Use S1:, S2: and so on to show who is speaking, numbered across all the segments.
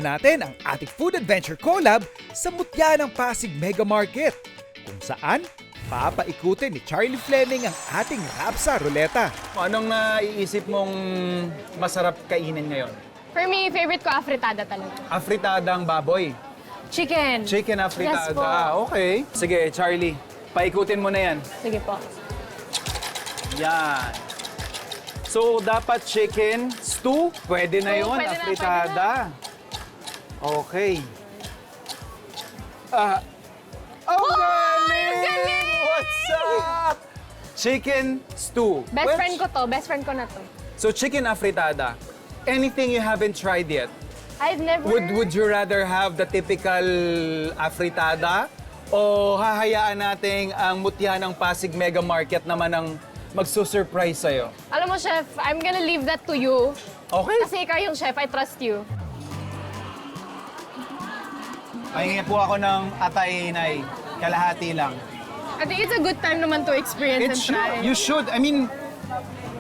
S1: natin ang ating food adventure collab sa mutya ng Pasig Mega Market, kung saan papaikutin ni Charlie Fleming ang ating Rapsa Ruleta.
S2: Anong naiisip mong masarap kainin ngayon?
S3: For me, favorite ko afritada talaga.
S2: Afritadang baboy.
S3: Chicken.
S2: Chicken afritada.
S3: Yes po.
S2: Okay. Sige, Charlie. Paikutin mo na yan.
S3: Sige po.
S2: Yan. So, dapat chicken stew. Pwede na yun,
S3: Pwede na,
S2: afritada. Okay. Ang galing!
S3: galing!
S2: What's up? Chicken stew.
S3: Best friend ko to. Best friend ko na to.
S2: So, chicken afritada. Anything you haven't tried yet?
S3: I've never...
S2: Would you rather have the typical afritada o hahayaan nating ang mutya ng Pasig Mega Market naman ang magsusurprise sa'yo?
S3: Alam mo, chef, I'm gonna leave that to you.
S2: Okay.
S3: Kasi ikaw yung chef, I trust you.
S2: Pahingi po ako ng atay, Nay. Kalahati lang.
S3: I think it's a good time naman to experience and try.
S2: You should. I mean,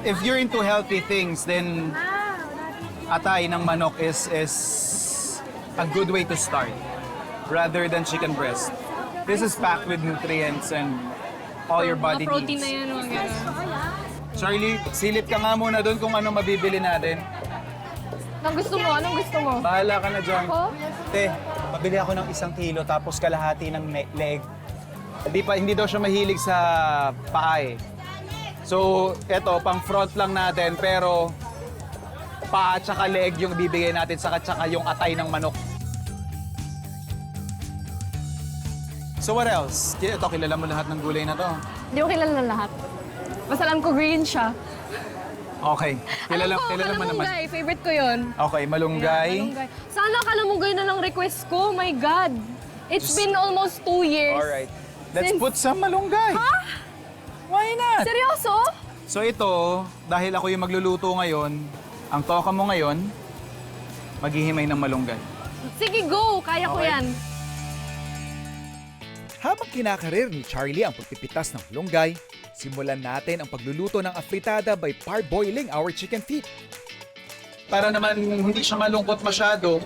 S2: if you're into healthy things, then atay ng manok is a good way to start rather than chicken breast. This is packed with nutrients and all your body
S3: Mga protein
S2: needs.
S3: na yan, mga gano'n.
S2: Charlie, silip ka nga muna doon kung ano mabibili natin.
S3: Anong gusto mo? Anong gusto mo?
S2: Bahala ka na dyan.
S3: Ako?
S2: Te, pabili ako ng 1 kilo tapos kalahati ng leg. Hindi daw siya mahilig sa paa eh. So, eto, pang front lang natin, pero paa at saka leg yung bibigay natin, saka yung atay ng manok. So what else? Ito, kilala mo lahat ng gulay na to.
S3: Hindi ko kilala na lahat. Basta alam ko green siya.
S2: Okay. Kilala mo naman.
S3: Kalamunggay. Favorite ko yun.
S2: Okay, malunggay.
S3: Malunggay. Sana kalamunggay na lang request ko. My God. It's been almost 2 years.
S2: Alright. Let's
S3: Since-
S2: put some malunggay.
S3: Ha?
S2: Why not?
S3: Seryoso?
S2: So ito, dahil ako yung magluluto ngayon, ang toka mo ngayon, maghihimay ng malunggay.
S3: Sige, go. Kaya ko
S2: Okay.
S3: yan.
S1: Habang kinakarir ni Charlie ang pagpipitas ng malunggay, simulan natin ang pagluluto ng afritada by parboiling our chicken feet.
S2: Para naman hindi siya malungkot masyado,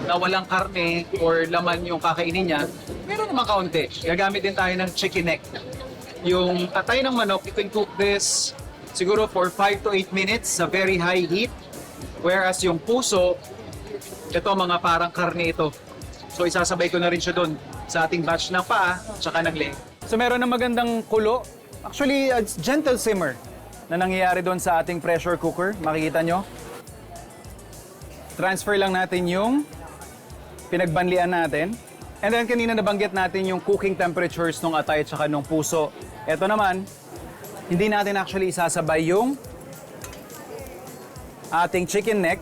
S2: na walang karne or laman yung kakainin niya, meron naman kaunti. Gagamit din tayo ng chicken neck. Yung atay ng manok, you can cook this siguro for 5 to 8 minutes sa very high heat. Whereas yung puso, ito mga parang karne ito. So isasabay ko na rin siya doon sa ating batch ng paa tsaka ng leg. So meron na magandang kulo. Actually, it's gentle simmer na nangyayari doon sa ating pressure cooker. Makikita nyo. Transfer lang natin yung pinagbanlian natin. And then kanina nabanggit natin yung cooking temperatures ng atay at saka ng puso. Ito naman, hindi natin actually isasabay yung ating chicken neck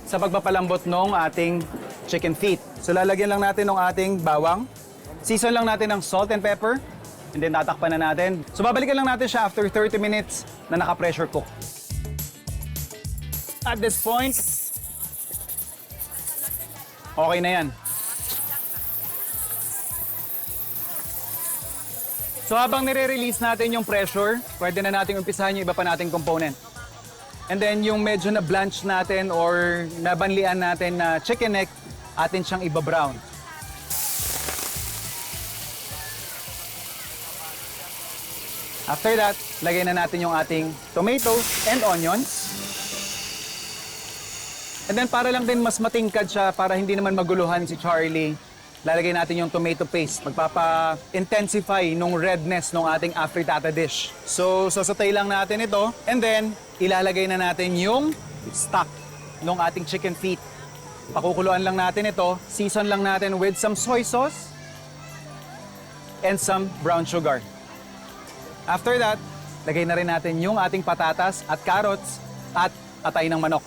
S2: sa pagpapalambot ng ating chicken feet. So lalagyan lang natin ng ating bawang. Season lang natin ng salt and pepper. And then tatakpan na natin. So babalikan lang natin siya after 30 minutes na naka-pressure cook. At this point, okay na yan. So habang nire-release natin yung pressure, pwede na natin umpisahan yung iba pa nating component. And then yung medyo na blanch natin or nabanlian natin na chicken neck, atin siyang iba-brown. After that, lagay na natin yung ating tomatoes and onions. And then para lang din mas matingkad siya, para hindi naman maguluhan si Charlie, lalagay natin yung tomato paste. Magpapa-intensify nung redness ng ating afritada dish. So, sasatay lang natin ito. And then, ilalagay na natin yung stock ng ating chicken feet. Pakukuluan lang natin ito. Season lang natin with some soy sauce and some brown sugar. After that, lagay na rin natin yung ating patatas at carrots at atay ng manok.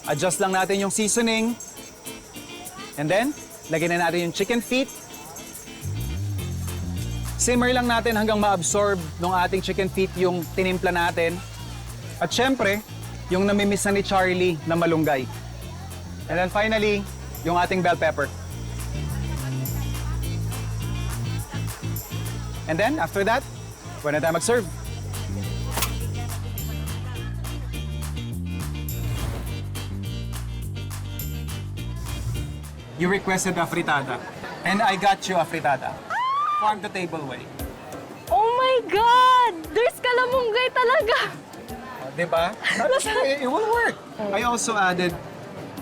S2: Adjust lang natin yung seasoning. And then, lagay na natin yung chicken feet. Simmer lang natin hanggang ma-absorb ng ating chicken feet yung tinimpla natin. At syempre, yung namimiss na ni Charlie na malunggay. And then finally, yung ating bell pepper. And then, after that, pwede na tayo mag-serve. you requested a fritada. And I got you a fritada. Farm to table way.
S3: Oh my God! There's kalamunggay talaga!
S2: Diba? It will work. I also added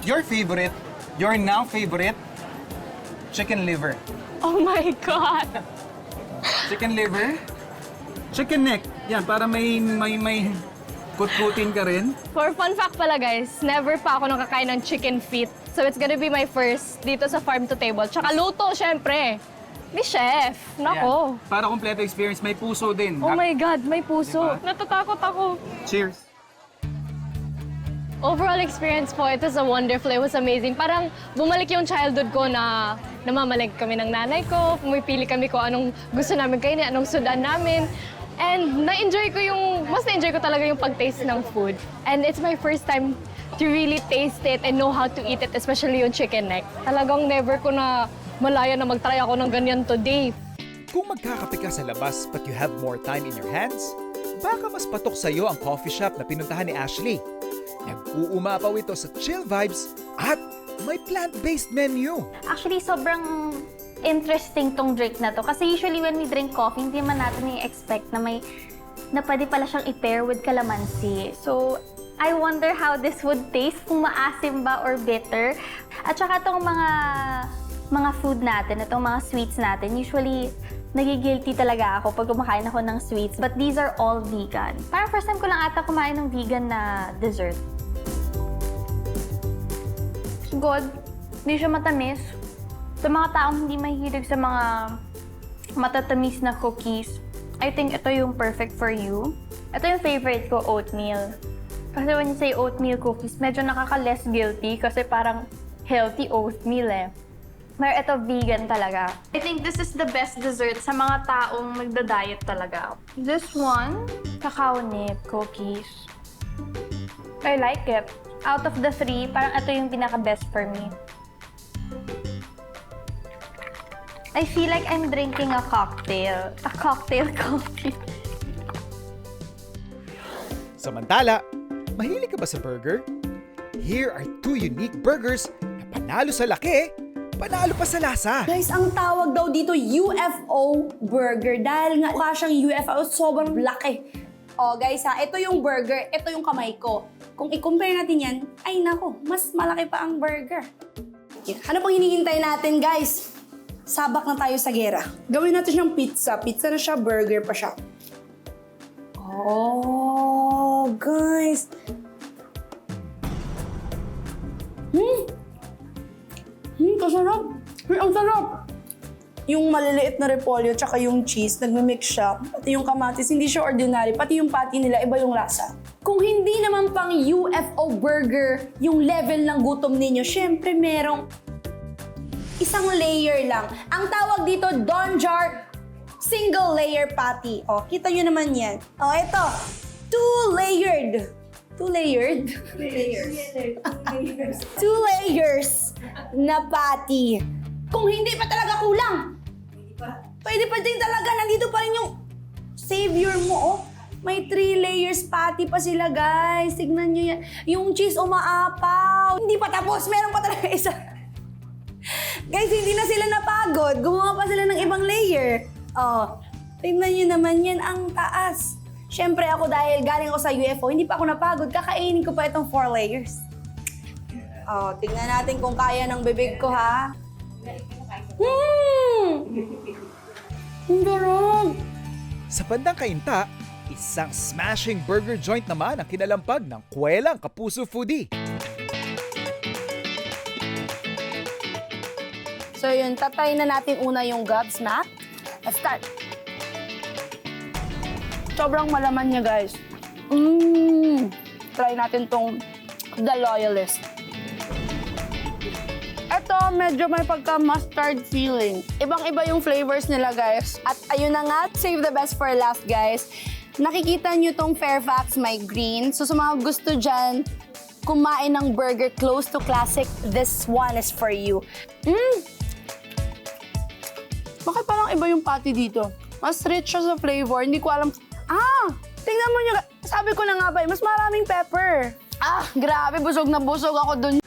S2: your favorite, your now favorite, chicken liver.
S3: Oh my God!
S2: Chicken liver, chicken neck. Yan, para may kut-kutin ka rin.
S3: For fun fact pala guys, never pa ako nakakain ng chicken feet. So it's gonna be my first dito sa farm to table. Tsaka luto, syempre. Ni chef. Nako.
S2: Yan. Para kompleto experience, may puso din.
S3: Oh my God, may puso.
S2: Diba?
S3: Natatakot ako.
S2: Cheers.
S3: Overall experience po, it was a wonderful, it was amazing. Parang bumalik yung childhood ko na namamalig kami ng nanay ko, pumipili kami kung anong gusto namin kainin, anong sudan namin. And na-enjoy ko mas na-enjoy ko talaga yung pag-taste ng food. And it's my first time to really taste it and know how to eat it, especially yung chicken neck. Talagang never ko na malaya na mag-try ako ng ganyan today.
S1: Kung magkakape ka sa labas but you have more time in your hands, baka mas patok sa'yo ang coffee shop na pinuntahan ni Ashley. Nag-uumapaw ito sa chill vibes at may plant-based menu.
S4: Actually, sobrang interesting tong drink na to. Kasi usually when we drink coffee, hindi man natin i-expect na pwede pala siyang i-pair with calamansi. So, I wonder how this would taste, kung maasim ba or bitter. At saka itong mga food natin, itong mga sweets natin, usually nagigilty talaga ako pag kumakain ako ng sweets. But these are all vegan. Parang first time ko lang ata kumain ng vegan na dessert. Good. Hindi siya matamis. Sa mga taong hindi mahilig sa mga matatamis na cookies, I think ito yung perfect for you. Ito yung favorite ko, oatmeal. Kasi when you say oatmeal cookies, medyo nakaka-less guilty kasi parang healthy oatmeal eh. Pero ito vegan talaga. I think this is the best dessert sa mga taong magda-diet talaga. This one, cacao nib cookies. I like it. Out of the three, parang ito yung pinaka-best for me. I feel like I'm drinking a cocktail. A cocktail coffee.
S1: Samantala, mahilig ka ba sa burger? Here are 2 unique burgers na panalo sa laki, panalo pa sa lasa.
S5: Guys, ang tawag daw dito UFO burger dahil nga mukha siyang UFO, sobrang laki. Oh guys ha, ito yung burger, ito yung kamay ko. Kung i-compare natin yan, ay nako, mas malaki pa ang burger. Ano pang hinihintay natin guys? Sabak na tayo sa gera. Gawin natin siyang pizza. Pizza na siya, burger pa siya. Oh, guys. Kasarap. Ang sarap. Yung maliliit na repolyo tsaka yung cheese, nagmimix siya. Pati yung kamatis, hindi siya ordinary. Pati yung patty nila, iba yung lasa. Kung hindi naman pang UFO burger yung level ng gutom ninyo, syempre merong isang layer lang. Ang tawag dito, Don Jar single layer patty. O, kita nyo naman yan. O, ito. 2-layered. 2-layered? 2 layers na patty. Kung hindi pa talaga kulang. Pwede pa din talaga. Nandito pa rin yung savior mo, oh. May 3 layers patty pa sila, guys. Tignan nyo yan. Yung cheese umaapaw. Hindi pa tapos. Meron pa talaga isa. Guys, hindi na sila napagod. Gumawa pa sila ng ibang layer. Oh, tignan nyo naman yan. Ang taas. Syempre ako dahil galing ako sa UFO, hindi pa ako napagod. Kakainin ko pa itong 4 layers. Oh, tignan natin kung kaya ng bibig ko, ha? Ang darog!
S1: Sa bandang kainta, isang smashing burger joint naman ang kinalampag ng Kwelang Kapuso Foodie.
S5: So yun, tatry na natin una yung gobsmack. Let's start. Sobrang malaman niya, guys. Try natin tong The Loyalist. Ito, medyo may pagka-mustard feeling. Ibang-iba yung flavors nila, guys. At ayun na nga, save the best for last, guys. Nakikita nyo tong Fairfax may green. So sa mga gusto dyan, kumain ng burger close to classic, this one is for you. Bakit parang iba yung patty dito? Mas rich siya sa flavor. Hindi ko alam. Tingnan mo nyo. Sabi ko na nga ba, mas maraming pepper. Grabe, busog na busog ako dun.